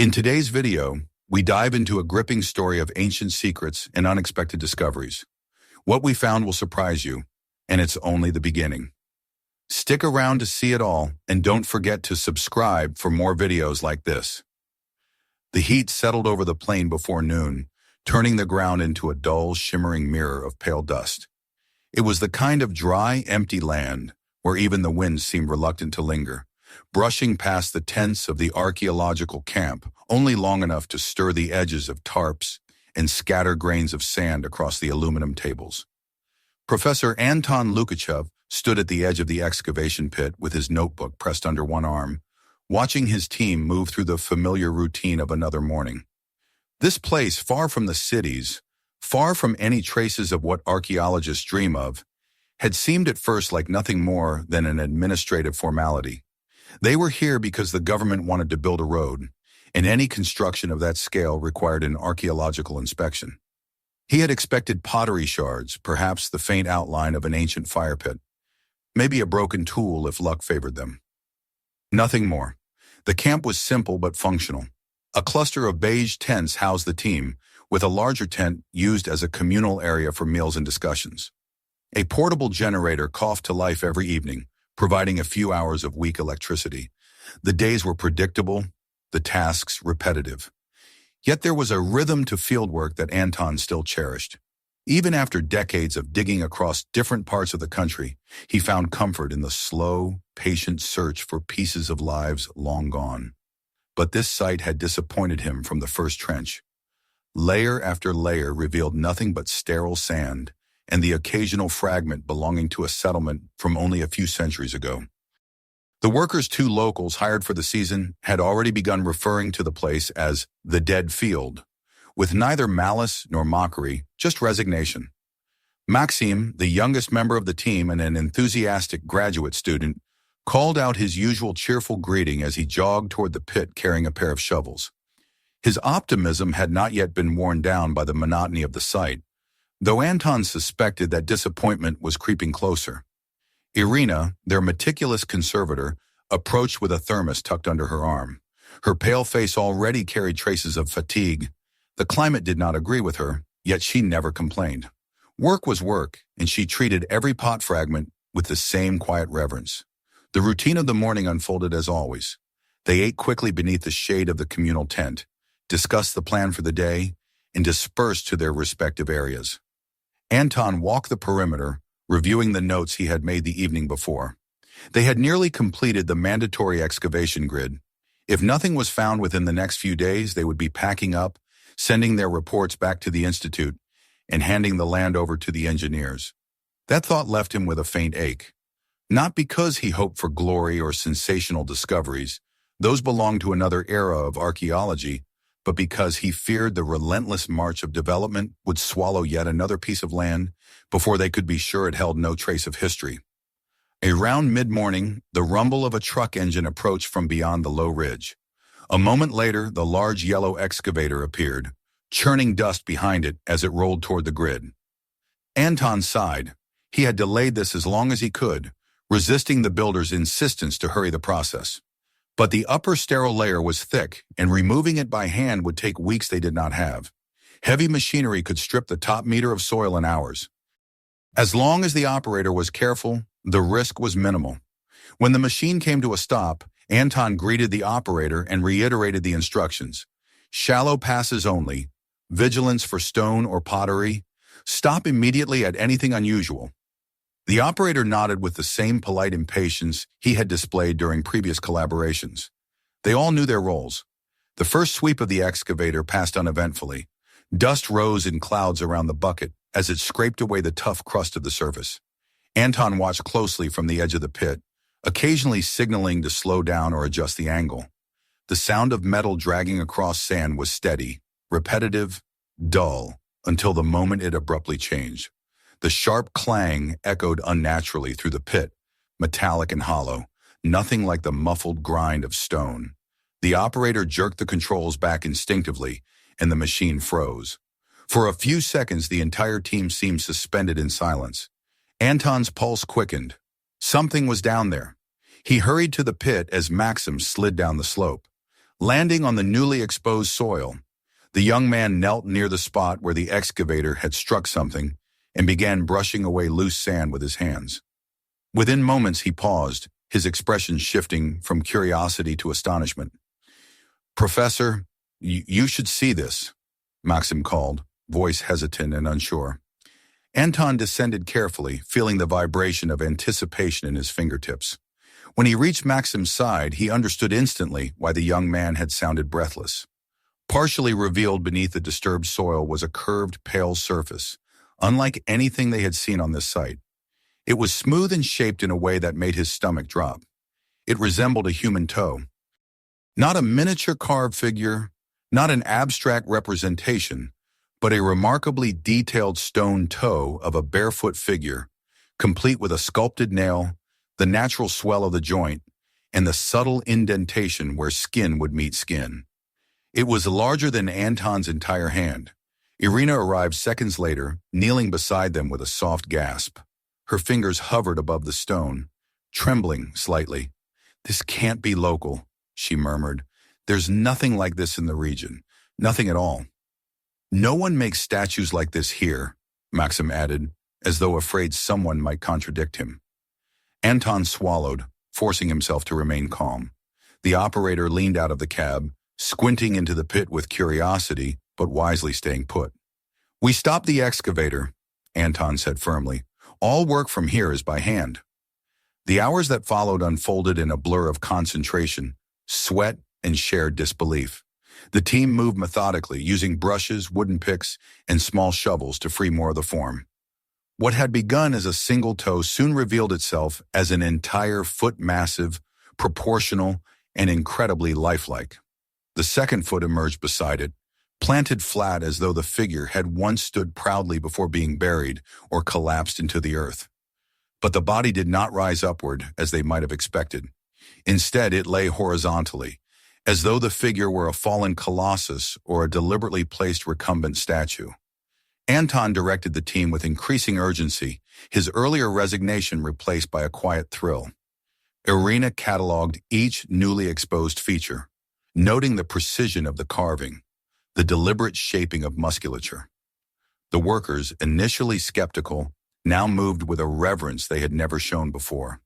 In today's video, we dive into a gripping story of ancient secrets and unexpected discoveries. What we found will surprise you, and it's only the beginning. Stick around to see it all, and don't forget to subscribe for more videos like this. The heat settled over the plain before noon, turning the ground into a dull, shimmering mirror of pale dust. It was the kind of dry, empty land where even the wind seemed reluctant to linger, brushing past the tents of the archaeological camp only long enough to stir the edges of tarps and scatter grains of sand across the aluminum tables. Professor Anton Lukachev stood at the edge of the excavation pit with his notebook pressed under one arm, watching his team move through the familiar routine of another morning. This place, far from the cities, far from any traces of what archaeologists dream of, had seemed at first like nothing more than an administrative formality. They were here because the government wanted to build a road, and any construction of that scale required an archaeological inspection. He had expected pottery shards, perhaps the faint outline of an ancient fire pit, maybe a broken tool if luck favored them. Nothing more. The camp was simple but functional. A cluster of beige tents housed the team, with a larger tent used as a communal area for meals and discussions. A portable generator coughed to life every evening, providing a few hours of weak electricity. The days were predictable, the tasks repetitive. Yet there was a rhythm to fieldwork that Anton still cherished. Even after decades of digging across different parts of the country, he found comfort in the slow, patient search for pieces of lives long gone. But this site had disappointed him from the first trench. Layer after layer revealed nothing but sterile sand and the occasional fragment belonging to a settlement from only a few centuries ago. The workers, two locals hired for the season, had already begun referring to the place as the Dead Field, with neither malice nor mockery, just resignation. Maxim, the youngest member of the team and an enthusiastic graduate student, called out his usual cheerful greeting as he jogged toward the pit carrying a pair of shovels. His optimism had not yet been worn down by the monotony of the site, though Anton suspected that disappointment was creeping closer. Irina, their meticulous conservator, approached with a thermos tucked under her arm. Her pale face already carried traces of fatigue. The climate did not agree with her, yet she never complained. Work was work, and she treated every pot fragment with the same quiet reverence. The routine of the morning unfolded as always. They ate quickly beneath the shade of the communal tent, discussed the plan for the day, and dispersed to their respective areas. Anton walked the perimeter, reviewing the notes he had made the evening before. They had nearly completed the mandatory excavation grid. If nothing was found within the next few days, they would be packing up, sending their reports back to the institute, and handing the land over to the engineers. That thought left him with a faint ache. Not because he hoped for glory or sensational discoveries, those belonged to another era of archaeology, but because he feared the relentless march of development would swallow yet another piece of land before they could be sure it held no trace of history. Around mid-morning, the rumble of a truck engine approached from beyond the low ridge. A moment later, the large yellow excavator appeared, churning dust behind it as it rolled toward the grid. Anton sighed. He had delayed this as long as he could, resisting the builder's insistence to hurry the process. But the upper sterile layer was thick, and removing it by hand would take weeks they did not have. Heavy machinery could strip the top meter of soil in hours. As long as the operator was careful, the risk was minimal. When the machine came to a stop, Anton greeted the operator and reiterated the instructions. Shallow passes only, vigilance for stone or pottery, stop immediately at anything unusual. The operator nodded with the same polite impatience he had displayed during previous collaborations. They all knew their roles. The first sweep of the excavator passed uneventfully. Dust rose in clouds around the bucket as it scraped away the tough crust of the surface. Anton watched closely from the edge of the pit, occasionally signaling to slow down or adjust the angle. The sound of metal dragging across sand was steady, repetitive, dull, until the moment it abruptly changed. The sharp clang echoed unnaturally through the pit, metallic and hollow, nothing like the muffled grind of stone. The operator jerked the controls back instinctively, and the machine froze. For a few seconds, the entire team seemed suspended in silence. Anton's pulse quickened. Something was down there. He hurried to the pit as Maxim slid down the slope. Landing on the newly exposed soil, the young man knelt near the spot where the excavator had struck something and began brushing away loose sand with his hands. Within moments he paused, his expression shifting from curiosity to astonishment. "Professor, you should see this," Maxim called, voice hesitant and unsure. Anton descended carefully, feeling the vibration of anticipation in his fingertips. When he reached Maxim's side, he understood instantly why the young man had sounded breathless. Partially revealed beneath the disturbed soil was a curved, pale surface, unlike anything they had seen on this site. It was smooth and shaped in a way that made his stomach drop. It resembled a human toe. Not a miniature carved figure, not an abstract representation, but a remarkably detailed stone toe of a barefoot figure, complete with a sculpted nail, the natural swell of the joint, and the subtle indentation where skin would meet skin. It was larger than Anton's entire hand. Irina arrived seconds later, kneeling beside them with a soft gasp. Her fingers hovered above the stone, trembling slightly. "This can't be local," she murmured. "There's nothing like this in the region. Nothing at all." "No one makes statues like this here," Maxim added, as though afraid someone might contradict him. Anton swallowed, forcing himself to remain calm. The operator leaned out of the cab, squinting into the pit with curiosity, but wisely staying put. "We stopped the excavator," Anton said firmly. "All work from here is by hand." The hours that followed unfolded in a blur of concentration, sweat, and shared disbelief. The team moved methodically, using brushes, wooden picks, and small shovels to free more of the form. What had begun as a single toe soon revealed itself as an entire foot massive, proportional, and incredibly lifelike. The second foot emerged beside it, planted flat as though the figure had once stood proudly before being buried or collapsed into the earth. But the body did not rise upward as they might have expected. Instead, it lay horizontally, as though the figure were a fallen colossus or a deliberately placed recumbent statue. Anton directed the team with increasing urgency, his earlier resignation replaced by a quiet thrill. Irina cataloged each newly exposed feature, noting the precision of the carving, the deliberate shaping of musculature. The workers, initially skeptical, now moved with a reverence they had never shown before,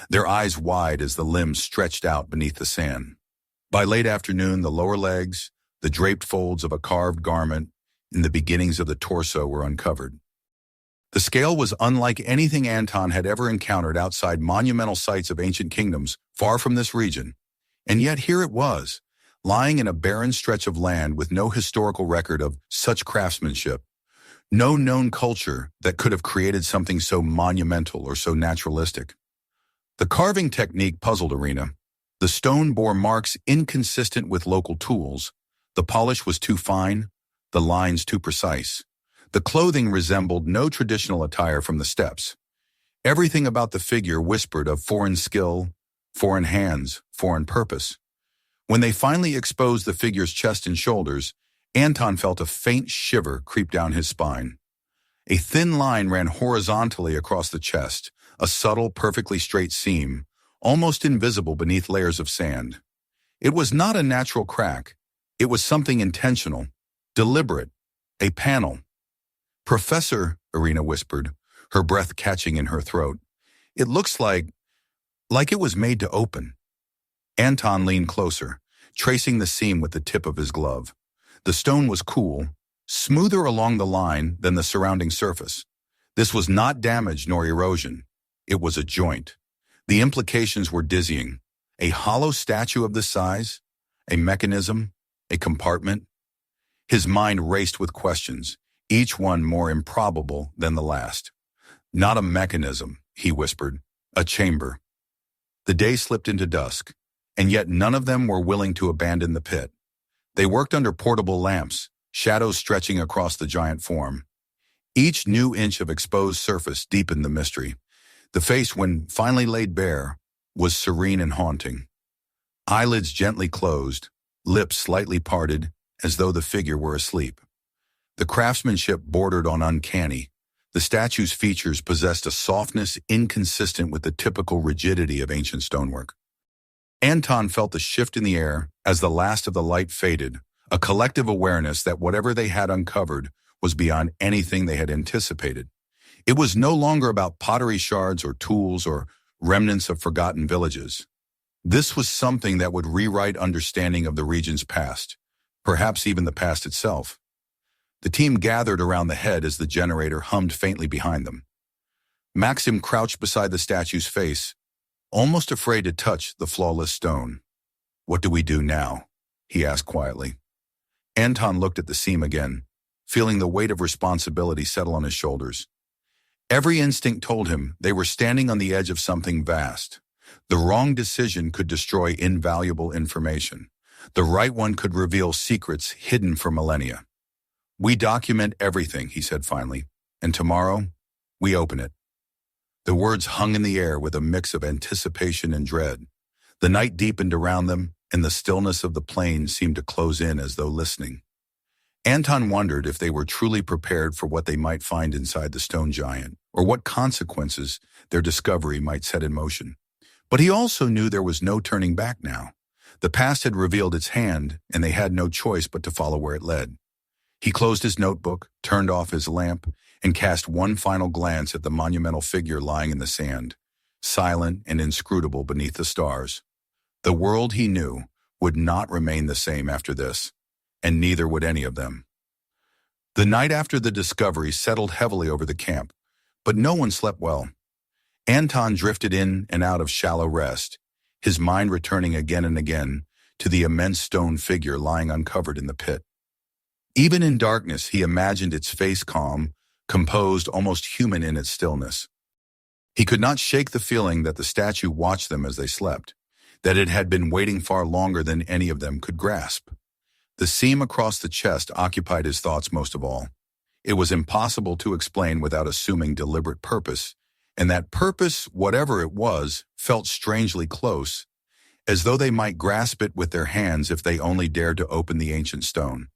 their eyes wide as the limbs stretched out beneath the sand. By late afternoon, the lower legs, the draped folds of a carved garment, and the beginnings of the torso were uncovered. The scale was unlike anything Anton had ever encountered outside monumental sites of ancient kingdoms far from this region, and yet here it was, lying in a barren stretch of land with no historical record of such craftsmanship, no known culture that could have created something so monumental or so naturalistic. The carving technique puzzled Irina. The stone bore marks inconsistent with local tools, the polish was too fine, the lines too precise. The clothing resembled no traditional attire from the steppes. Everything about the figure whispered of foreign skill, foreign hands, foreign purpose. When they finally exposed the figure's chest and shoulders, Anton felt a faint shiver creep down his spine. A thin line ran horizontally across the chest, a subtle, perfectly straight seam, almost invisible beneath layers of sand. It was not a natural crack. It was something intentional, deliberate, a panel. "Professor," Irina whispered, her breath catching in her throat, "it looks like it was made to open." Anton leaned closer, tracing the seam with the tip of his glove. The stone was cool, smoother along the line than the surrounding surface. This was not damage nor erosion. It was a joint. The implications were dizzying. A hollow statue of this size? A mechanism? A compartment? His mind raced with questions, each one more improbable than the last. "Not a mechanism," he whispered. "A chamber." The day slipped into dusk, and yet none of them were willing to abandon the pit. They worked under portable lamps, shadows stretching across the giant form. Each new inch of exposed surface deepened the mystery. The face, when finally laid bare, was serene and haunting. Eyelids gently closed, lips slightly parted, as though the figure were asleep. The craftsmanship bordered on uncanny. The statue's features possessed a softness inconsistent with the typical rigidity of ancient stonework. Anton felt the shift in the air as the last of the light faded, a collective awareness that whatever they had uncovered was beyond anything they had anticipated. It was no longer about pottery shards or tools or remnants of forgotten villages. This was something that would rewrite understanding of the region's past, perhaps even the past itself. The team gathered around the head as the generator hummed faintly behind them. Maxim crouched beside the statue's face, almost afraid to touch the flawless stone. "What do we do now?" he asked quietly. Anton looked at the seam again, feeling the weight of responsibility settle on his shoulders. Every instinct told him they were standing on the edge of something vast. The wrong decision could destroy invaluable information. The right one could reveal secrets hidden for millennia. "We document everything," he said finally, "and tomorrow, we open it." The words hung in the air with a mix of anticipation and dread. The night deepened around them, and the stillness of the plain seemed to close in as though listening. Anton wondered if they were truly prepared for what they might find inside the stone giant, or what consequences their discovery might set in motion. But he also knew there was no turning back now. The past had revealed its hand, and they had no choice but to follow where it led. He closed his notebook, turned off his lamp, and cast one final glance at the monumental figure lying in the sand, silent and inscrutable beneath the stars. The world he knew would not remain the same after this, and neither would any of them. The night after the discovery settled heavily over the camp, but no one slept well. Anton drifted in and out of shallow rest, his mind returning again and again to the immense stone figure lying uncovered in the pit. Even in darkness, he imagined its face calm, composed, almost human in its stillness. He could not shake the feeling that the statue watched them as they slept, that it had been waiting far longer than any of them could grasp. The seam across the chest occupied his thoughts most of all. It was impossible to explain without assuming deliberate purpose, and that purpose, whatever it was, felt strangely close, as though they might grasp it with their hands if they only dared to open the ancient stone.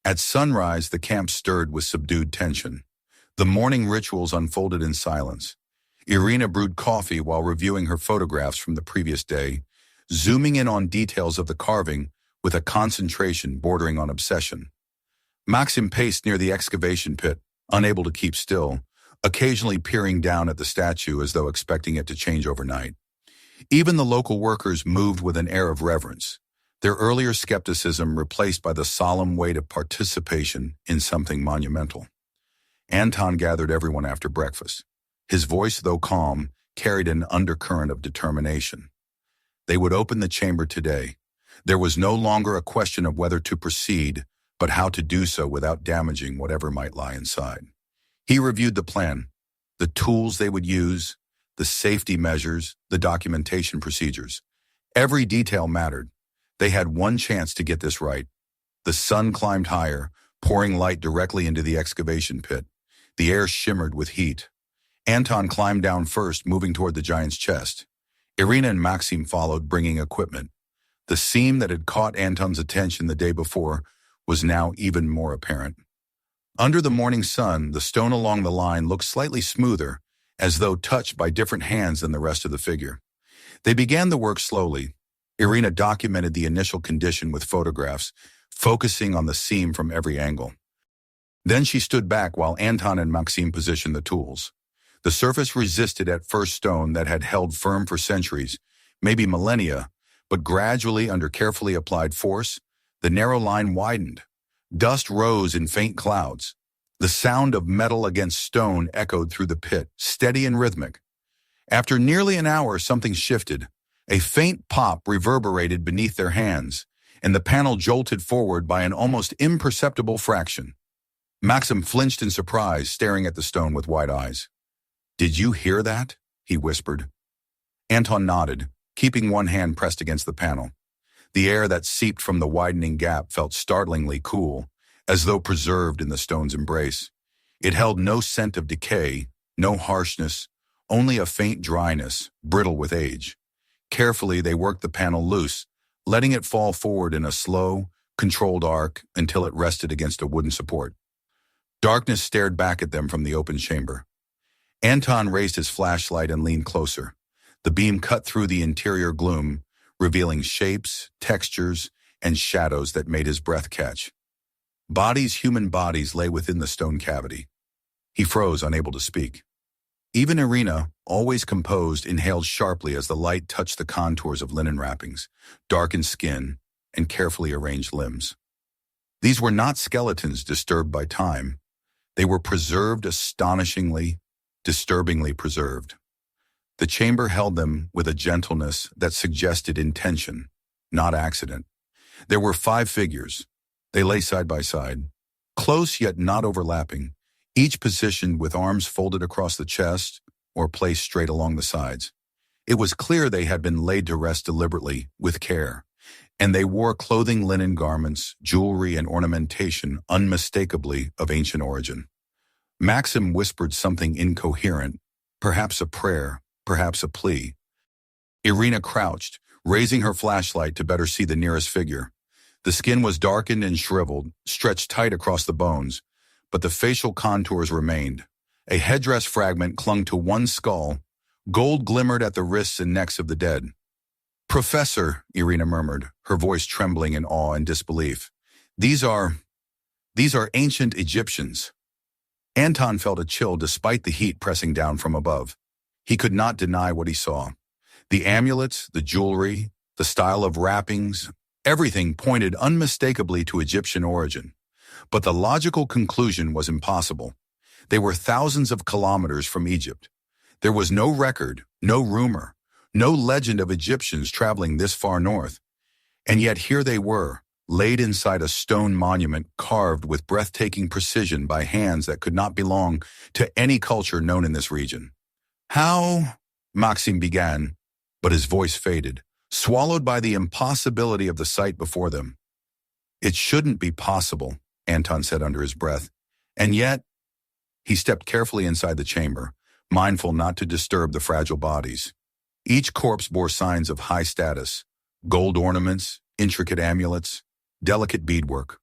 At sunrise, the camp stirred with subdued tension. The morning rituals unfolded in silence. Irina brewed coffee while reviewing her photographs from the previous day, zooming in on details of the carving with a concentration bordering on obsession. Maxim paced near the excavation pit, unable to keep still, occasionally peering down at the statue as though expecting it to change overnight. Even the local workers moved with an air of reverence, their earlier skepticism replaced by the solemn weight of participation in something monumental. Anton gathered everyone after breakfast. His voice, though calm, carried an undercurrent of determination. They would open the chamber today. There was no longer a question of whether to proceed, but how to do so without damaging whatever might lie inside. He reviewed the plan, the tools they would use, the safety measures, the documentation procedures. Every detail mattered. They had one chance to get this right. The sun climbed higher, pouring light directly into the excavation pit. The air shimmered with heat. Anton climbed down first, moving toward the giant's chest. Irina and Maxim followed, bringing equipment. The seam that had caught Anton's attention the day before was now even more apparent. Under the morning sun, the stone along the line looked slightly smoother, as though touched by different hands than the rest of the figure. They began the work slowly. Irina documented the initial condition with photographs, focusing on the seam from every angle. Then she stood back while Anton and Maxim positioned the tools. The surface resisted at first stone that had held firm for centuries, maybe millennia, but gradually, under carefully applied force, the narrow line widened. Dust rose in faint clouds. The sound of metal against stone echoed through the pit, steady and rhythmic. After nearly an hour, something shifted. A faint pop reverberated beneath their hands, and the panel jolted forward by an almost imperceptible fraction. Maxim flinched in surprise, staring at the stone with wide eyes. "Did you hear that?" he whispered. Anton nodded, keeping one hand pressed against the panel. The air that seeped from the widening gap felt startlingly cool, as though preserved in the stone's embrace. It held no scent of decay, no harshness, only a faint dryness, brittle with age. Carefully, they worked the panel loose, letting it fall forward in a slow, controlled arc until it rested against a wooden support. Darkness stared back at them from the open chamber. Anton raised his flashlight and leaned closer. The beam cut through the interior gloom, revealing shapes, textures, and shadows that made his breath catch. Human bodies lay within the stone cavity. He froze, unable to speak. Even Irina, always composed, inhaled sharply as the light touched the contours of linen wrappings, darkened skin, and carefully arranged limbs. These were not skeletons disturbed by time. They were preserved astonishingly, disturbingly preserved. The chamber held them with a gentleness that suggested intention, not accident. There were 5 figures. They lay side by side, close yet not overlapping, each positioned with arms folded across the chest or placed straight along the sides. It was clear they had been laid to rest deliberately, with care, and they wore clothing, linen garments, jewelry, and ornamentation unmistakably of ancient origin. Maxim whispered something incoherent, perhaps a prayer, perhaps a plea. Irina crouched, raising her flashlight to better see the nearest figure. The skin was darkened and shriveled, stretched tight across the bones, but the facial contours remained. A headdress fragment clung to one skull. Gold glimmered at the wrists and necks of the dead. "Professor," Irina murmured, her voice trembling in awe and disbelief. These are ancient Egyptians." Anton felt a chill despite the heat pressing down from above. He could not deny what he saw. The amulets, the jewelry, the style of wrappings, everything pointed unmistakably to Egyptian origin. But the logical conclusion was impossible. They were thousands of kilometers from Egypt. There was no record, no rumor, no legend of Egyptians traveling this far north. And yet here they were, laid inside a stone monument carved with breathtaking precision by hands that could not belong to any culture known in this region. "How?" Maxim began, but his voice faded, swallowed by the impossibility of the sight before them. "It shouldn't be possible," Anton said under his breath. "And yet—" He stepped carefully inside the chamber, mindful not to disturb the fragile bodies. Each corpse bore signs of high status: gold ornaments, intricate amulets, delicate beadwork.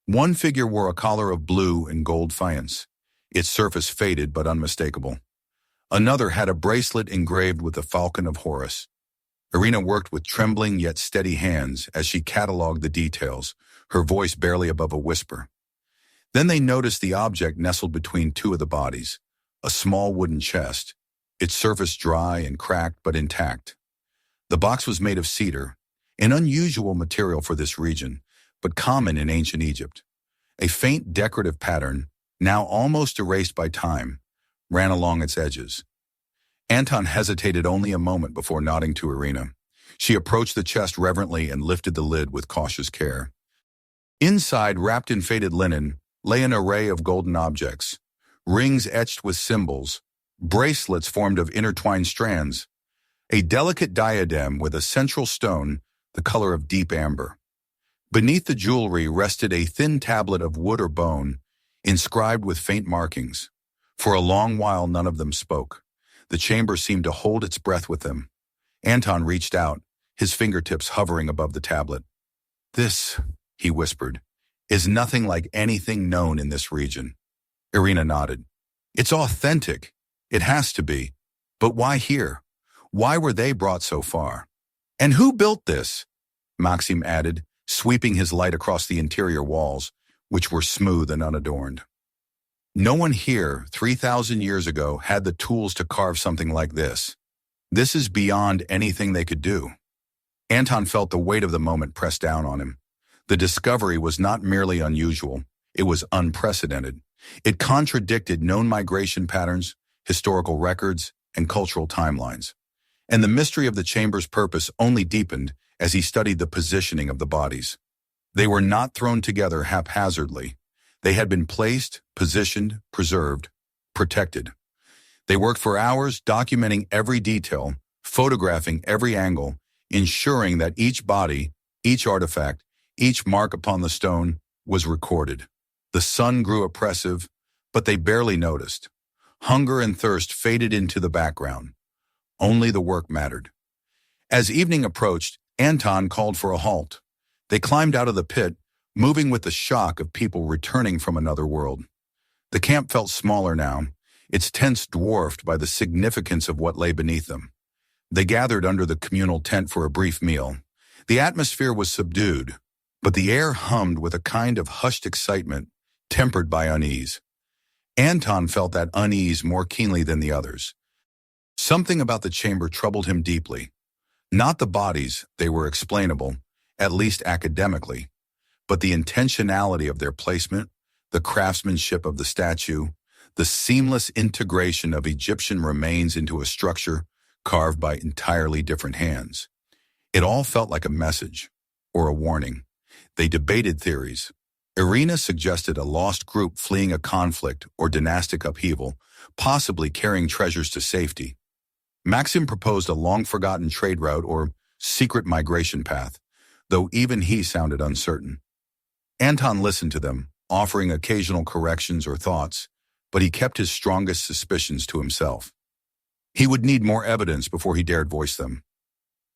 One figure wore a collar of blue and gold faience, its surface faded but unmistakable. Another had a bracelet engraved with the falcon of Horus. Irina worked with trembling yet steady hands as she catalogued the details, her voice barely above a whisper. Then they noticed the object nestled between 2 of the bodies, a small wooden chest, its surface dry and cracked but intact. The box was made of cedar, an unusual material for this region, but common in ancient Egypt. A faint decorative pattern, now almost erased by time, ran along its edges. Anton hesitated only a moment before nodding to Irina. She approached the chest reverently and lifted the lid with cautious care. Inside, wrapped in faded linen, lay an array of golden objects, rings etched with symbols, bracelets formed of intertwined strands, a delicate diadem with a central stone the color of deep amber. Beneath the jewelry rested a thin tablet of wood or bone, inscribed with faint markings. For a long while none of them spoke. The chamber seemed to hold its breath with them. Anton reached out, his fingertips hovering above the tablet. "This," he whispered, "is nothing like anything known in this region." Irina nodded. "It's authentic. It has to be. But why here? Why were they brought so far? And who built this?" Maxim added, sweeping his light across the interior walls, which were smooth and unadorned. "No one here, 3,000 years ago, had the tools to carve something like this. This is beyond anything they could do." Anton felt the weight of the moment press down on him. The discovery was not merely unusual, it was unprecedented. It contradicted known migration patterns, historical records, and cultural timelines. And the mystery of the chamber's purpose only deepened as he studied the positioning of the bodies. They were not thrown together haphazardly. They had been placed, positioned, preserved, protected. They worked for hours, documenting every detail, photographing every angle, ensuring that each body, each artifact, each mark upon the stone was recorded. The sun grew oppressive, but they barely noticed. Hunger and thirst faded into the background. Only the work mattered. As evening approached, Anton called for a halt. They climbed out of the pit, moving with the shock of people returning from another world. The camp felt smaller now, its tents dwarfed by the significance of what lay beneath them. They gathered under the communal tent for a brief meal. The atmosphere was subdued, but the air hummed with a kind of hushed excitement, tempered by unease. Anton felt that unease more keenly than the others. Something about the chamber troubled him deeply. Not the bodies, they were explainable, at least academically, but the intentionality of their placement, the craftsmanship of the statue, the seamless integration of Egyptian remains into a structure carved by entirely different hands. It all felt like a message, or a warning. They debated theories. Irina suggested a lost group fleeing a conflict or dynastic upheaval, possibly carrying treasures to safety. Maxim proposed a long-forgotten trade route or secret migration path, though even he sounded uncertain. Anton listened to them, offering occasional corrections or thoughts, but he kept his strongest suspicions to himself. He would need more evidence before he dared voice them.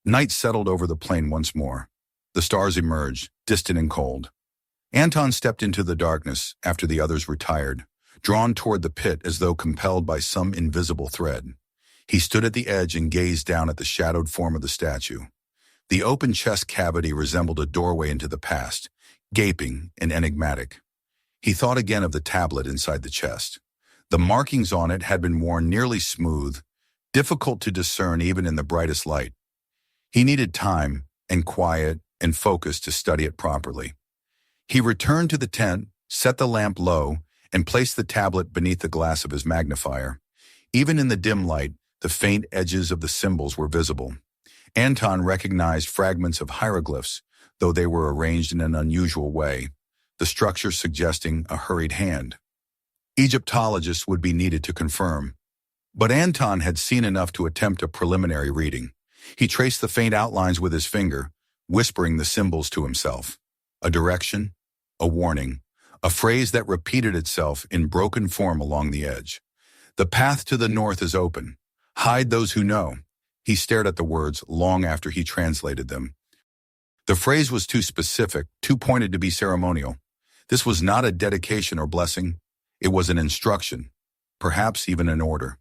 Night settled over the plain once more. The stars emerged, distant and cold. Anton stepped into the darkness after the others retired, drawn toward the pit as though compelled by some invisible thread. He stood at the edge and gazed down at the shadowed form of the statue. The open chest cavity resembled a doorway into the past, gaping and enigmatic. He thought again of the tablet inside the chest. The markings on it had been worn nearly smooth, difficult to discern even in the brightest light. He needed time and quiet and focus to study it properly. He returned to the tent, set the lamp low, and placed the tablet beneath the glass of his magnifier. Even in the dim light, the faint edges of the symbols were visible. Anton recognized fragments of hieroglyphs, though they were arranged in an unusual way, the structure suggesting a hurried hand. Egyptologists would be needed to confirm. But Anton had seen enough to attempt a preliminary reading. He traced the faint outlines with his finger, whispering the symbols to himself. A direction, a warning, a phrase that repeated itself in broken form along the edge. The path to the north is open. Hide those who know. He stared at the words long after he translated them. The phrase was too specific, too pointed to be ceremonial. This was not a dedication or blessing. It was an instruction, perhaps even an order.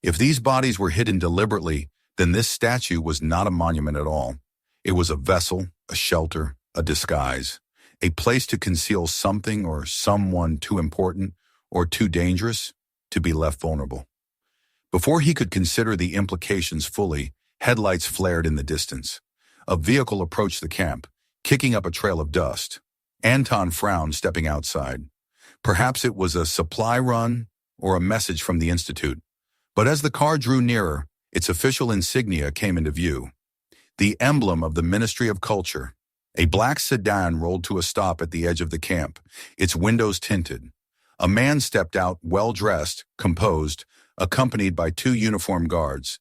If these bodies were hidden deliberately, then this statue was not a monument at all. It was a vessel, a shelter, a disguise, a place to conceal something or someone too important or too dangerous to be left vulnerable. Before he could consider the implications fully, headlights flared in the distance. A vehicle approached the camp, kicking up a trail of dust. Anton frowned, stepping outside. Perhaps it was a supply run or a message from the Institute. But as the car drew nearer, its official insignia came into view. The emblem of the Ministry of Culture. A black sedan rolled to a stop at the edge of the camp, its windows tinted. A man stepped out, well-dressed, composed, accompanied by two uniformed guards.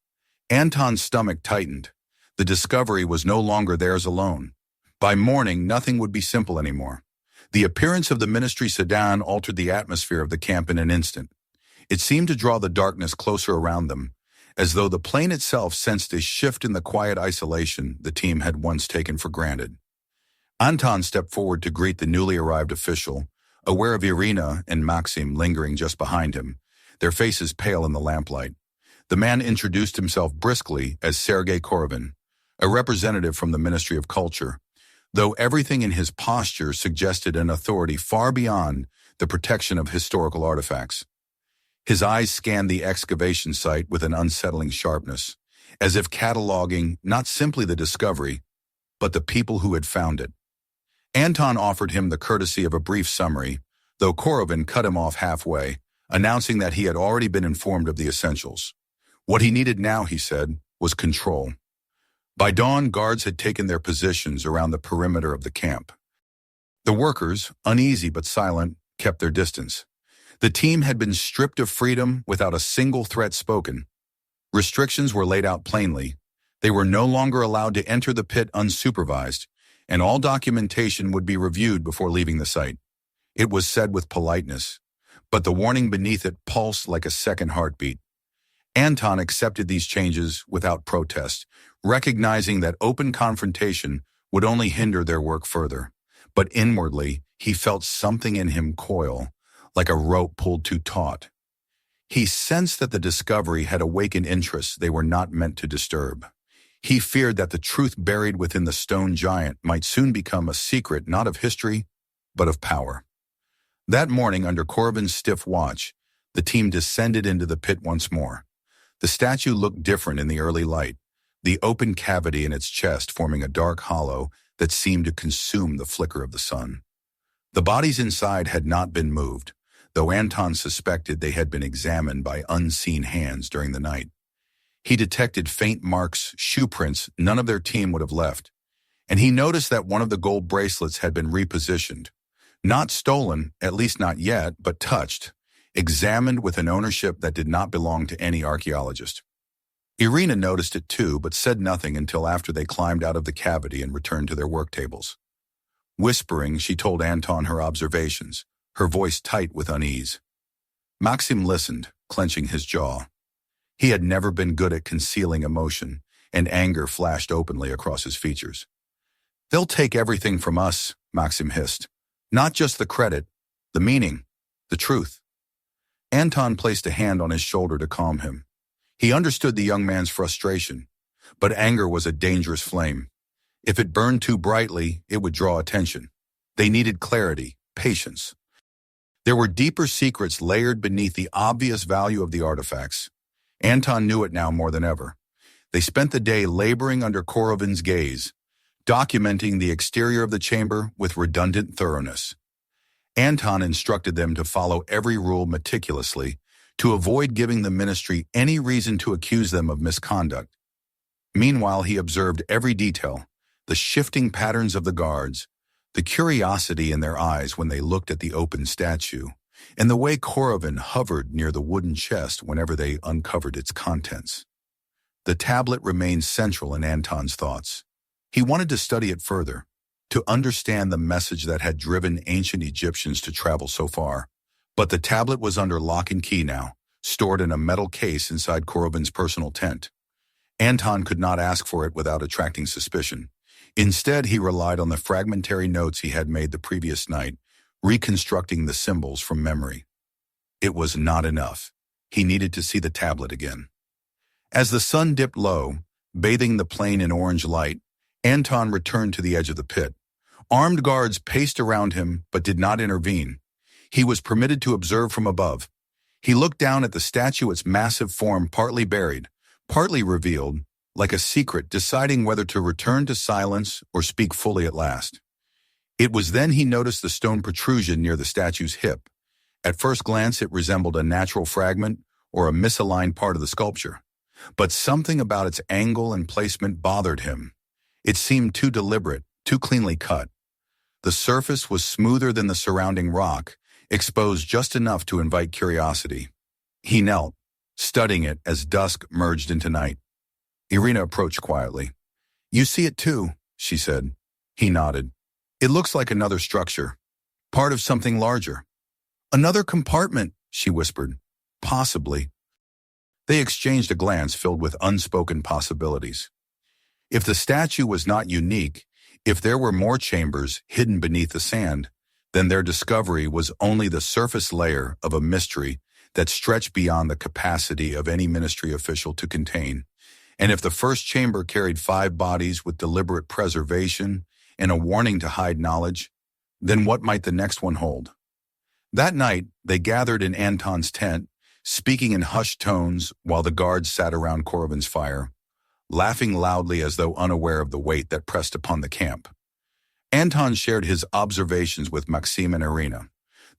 Anton's stomach tightened. The discovery was no longer theirs alone. By morning, nothing would be simple anymore. The appearance of the ministry sedan altered the atmosphere of the camp in an instant. It seemed to draw the darkness closer around them, as though the plane itself sensed a shift in the quiet isolation the team had once taken for granted. Anton stepped forward to greet the newly arrived official, aware of Irina and Maxim lingering just behind him, their faces pale in the lamplight. The man introduced himself briskly as Sergei Korovin, a representative from the Ministry of Culture, though everything in his posture suggested an authority far beyond the protection of historical artifacts. His eyes scanned the excavation site with an unsettling sharpness, as if cataloging not simply the discovery, but the people who had found it. Anton offered him the courtesy of a brief summary, though Korovin cut him off halfway, announcing that he had already been informed of the essentials. What he needed now, he said, was control. By dawn, guards had taken their positions around the perimeter of the camp. The workers, uneasy but silent, kept their distance. The team had been stripped of freedom without a single threat spoken. Restrictions were laid out plainly. They were no longer allowed to enter the pit unsupervised, and all documentation would be reviewed before leaving the site. It was said with politeness, but the warning beneath it pulsed like a second heartbeat. Anton accepted these changes without protest, recognizing that open confrontation would only hinder their work further. But inwardly, he felt something in him coil, like a rope pulled too taut. He sensed that the discovery had awakened interests they were not meant to disturb. He feared that the truth buried within the stone giant might soon become a secret not of history, but of power. That morning, under Corvin's stiff watch, the team descended into the pit once more. The statue looked different in the early light, the open cavity in its chest forming a dark hollow that seemed to consume the flicker of the sun. The bodies inside had not been moved, though Anton suspected they had been examined by unseen hands during the night. He detected faint marks, shoe prints none of their team would have left, and he noticed that one of the gold bracelets had been repositioned. Not stolen, at least not yet, but touched, examined with an ownership that did not belong to any archaeologist. Irina noticed it too, but said nothing until after they climbed out of the cavity and returned to their work tables. Whispering, she told Anton her observations, her voice tight with unease. Maxim listened, clenching his jaw. He had never been good at concealing emotion, and anger flashed openly across his features. "They'll take everything from us," Maxim hissed. "Not just the credit, the meaning, the truth." Anton placed a hand on his shoulder to calm him. He understood the young man's frustration, but anger was a dangerous flame. If it burned too brightly, it would draw attention. They needed clarity, patience. There were deeper secrets layered beneath the obvious value of the artifacts. Anton knew it now more than ever. They spent the day laboring under Korovin's gaze, documenting the exterior of the chamber with redundant thoroughness. Anton instructed them to follow every rule meticulously, to avoid giving the ministry any reason to accuse them of misconduct. Meanwhile, he observed every detail, the shifting patterns of the guards, the curiosity in their eyes when they looked at the open statue, and the way Korovin hovered near the wooden chest whenever they uncovered its contents. The tablet remained central in Anton's thoughts. He wanted to study it further, to understand the message that had driven ancient Egyptians to travel so far. But the tablet was under lock and key now, stored in a metal case inside Korovin's personal tent. Anton could not ask for it without attracting suspicion. Instead, he relied on the fragmentary notes he had made the previous night, reconstructing the symbols from memory. It was not enough. He needed to see the tablet again. As the sun dipped low, bathing the plain in orange light, Anton returned to the edge of the pit. Armed guards paced around him but did not intervene. He was permitted to observe from above. He looked down at the statue, its massive form partly buried, partly revealed, like a secret, deciding whether to return to silence or speak fully at last. It was then he noticed the stone protrusion near the statue's hip. At first glance, it resembled a natural fragment or a misaligned part of the sculpture. But something about its angle and placement bothered him. It seemed too deliberate, too cleanly cut. The surface was smoother than the surrounding rock, exposed just enough to invite curiosity. He knelt, studying it as dusk merged into night. Irina approached quietly. "You see it too," she said. He nodded. "It looks like another structure, part of something larger." "Another compartment," she whispered. "Possibly." They exchanged a glance filled with unspoken possibilities. If the statue was not unique, if there were more chambers hidden beneath the sand, then their discovery was only the surface layer of a mystery that stretched beyond the capacity of any ministry official to contain. And if the first chamber carried 5 bodies with deliberate preservation and a warning to hide knowledge, then what might the next one hold? That night, they gathered in Anton's tent, speaking in hushed tones while the guards sat around Korovin's fire, laughing loudly as though unaware of the weight that pressed upon the camp. Anton shared his observations with Maxim and Irina.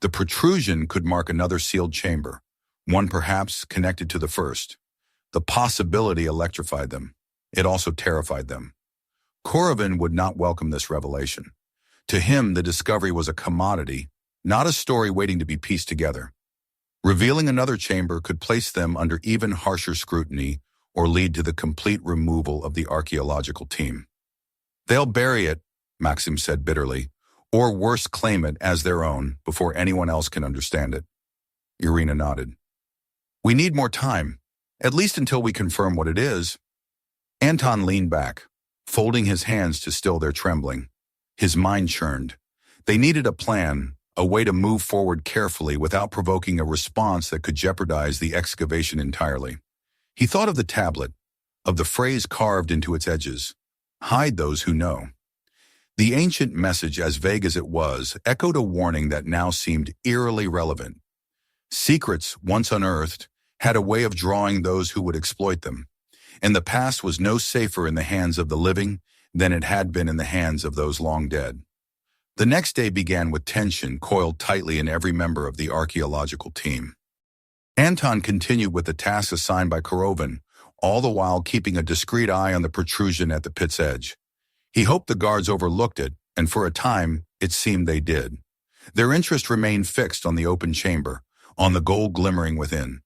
The protrusion could mark another sealed chamber, one perhaps connected to the first. The possibility electrified them. It also terrified them. Korovin would not welcome this revelation. To him, the discovery was a commodity, not a story waiting to be pieced together. Revealing another chamber could place them under even harsher scrutiny or lead to the complete removal of the archaeological team. "They'll bury it," Maxim said bitterly, "or worse, claim it as their own before anyone else can understand it." Irina nodded. "We need more time, at least until we confirm what it is." Anton leaned back, folding his hands to still their trembling. His mind churned. They needed a plan, a way to move forward carefully without provoking a response that could jeopardize the excavation entirely. He thought of the tablet, of the phrase carved into its edges, "Hide those who know." The ancient message, as vague as it was, echoed a warning that now seemed eerily relevant. Secrets, once unearthed, had a way of drawing those who would exploit them, and the past was no safer in the hands of the living than it had been in the hands of those long dead. The next day began with tension coiled tightly in every member of the archaeological team. Anton continued with the task assigned by Korovin, all the while keeping a discreet eye on the protrusion at the pit's edge. He hoped the guards overlooked it, and for a time, it seemed they did. Their interest remained fixed on the open chamber, on the gold glimmering within.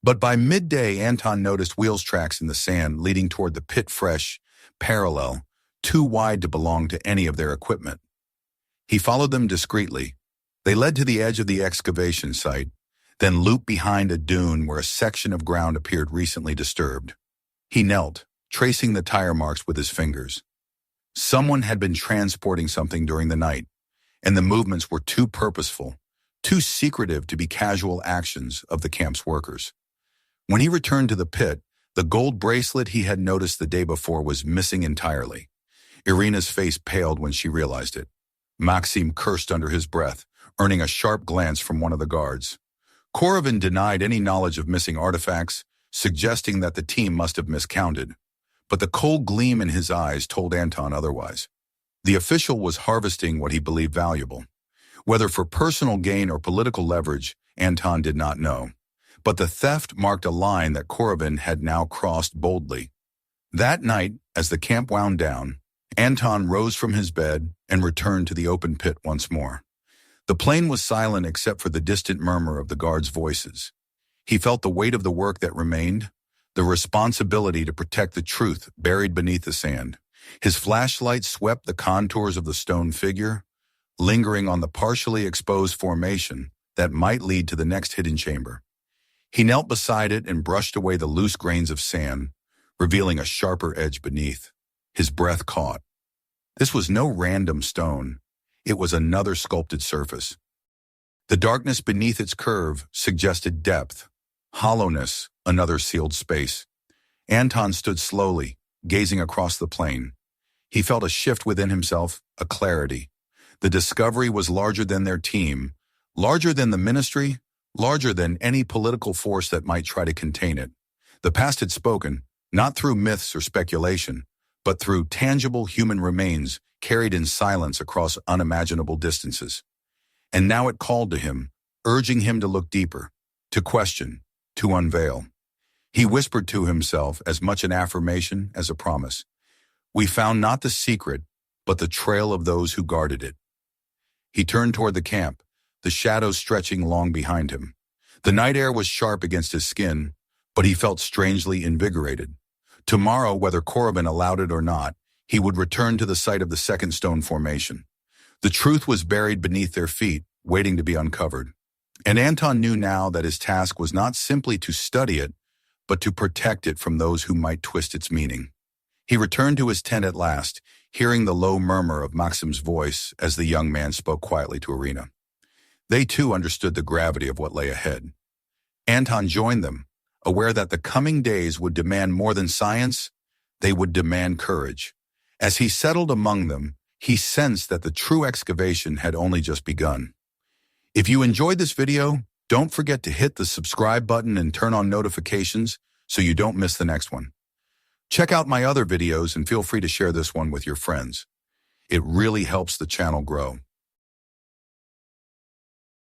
But by midday, Anton noticed wheels tracks in the sand leading toward the pit, fresh, parallel, too wide to belong to any of their equipment. He followed them discreetly. They led to the edge of the excavation site, then looped behind a dune where a section of ground appeared recently disturbed. He knelt, tracing the tire marks with his fingers. Someone had been transporting something during the night, and the movements were too purposeful, too secretive to be casual actions of the camp's workers. When he returned to the pit, the gold bracelet he had noticed the day before was missing entirely. Irina's face paled when she realized it. Maxim cursed under his breath, earning a sharp glance from one of the guards. Korovin denied any knowledge of missing artifacts, suggesting that the team must have miscounted. But the cold gleam in his eyes told Anton otherwise. The official was harvesting what he believed valuable. Whether for personal gain or political leverage, Anton did not know. But the theft marked a line that Korovin had now crossed boldly. That night, as the camp wound down, Anton rose from his bed and returned to the open pit once more. The plain was silent except for the distant murmur of the guards' voices. He felt the weight of the work that remained, the responsibility to protect the truth buried beneath the sand. His flashlight swept the contours of the stone figure, lingering on the partially exposed formation that might lead to the next hidden chamber. He knelt beside it and brushed away the loose grains of sand, revealing a sharper edge beneath. His breath caught. This was no random stone. It was another sculpted surface. The darkness beneath its curve suggested depth, hollowness, another sealed space. Anton stood slowly, gazing across the plain. He felt a shift within himself, a clarity. The discovery was larger than their team, larger than the ministry, larger than any political force that might try to contain it. The past had spoken, not through myths or speculation, but through tangible human remains carried in silence across unimaginable distances. And now it called to him, urging him to look deeper, to question, to unveil. He whispered to himself, as much an affirmation as a promise. We found not the secret, but the trail of those who guarded it. He turned toward the camp, the shadows stretching long behind him. The night air was sharp against his skin, but he felt strangely invigorated. Tomorrow, whether Korovin allowed it or not, he would return to the site of the second stone formation. The truth was buried beneath their feet, waiting to be uncovered. And Anton knew now that his task was not simply to study it, but to protect it from those who might twist its meaning. He returned to his tent at last, hearing the low murmur of Maxim's voice as the young man spoke quietly to Irina. They too understood the gravity of what lay ahead. Anton joined them, aware that the coming days would demand more than science, they would demand courage. As he settled among them, he sensed that the true excavation had only just begun. If you enjoyed this video, don't forget to hit the subscribe button and turn on notifications so you don't miss the next one. Check out my other videos and feel free to share this one with your friends. It really helps the channel grow.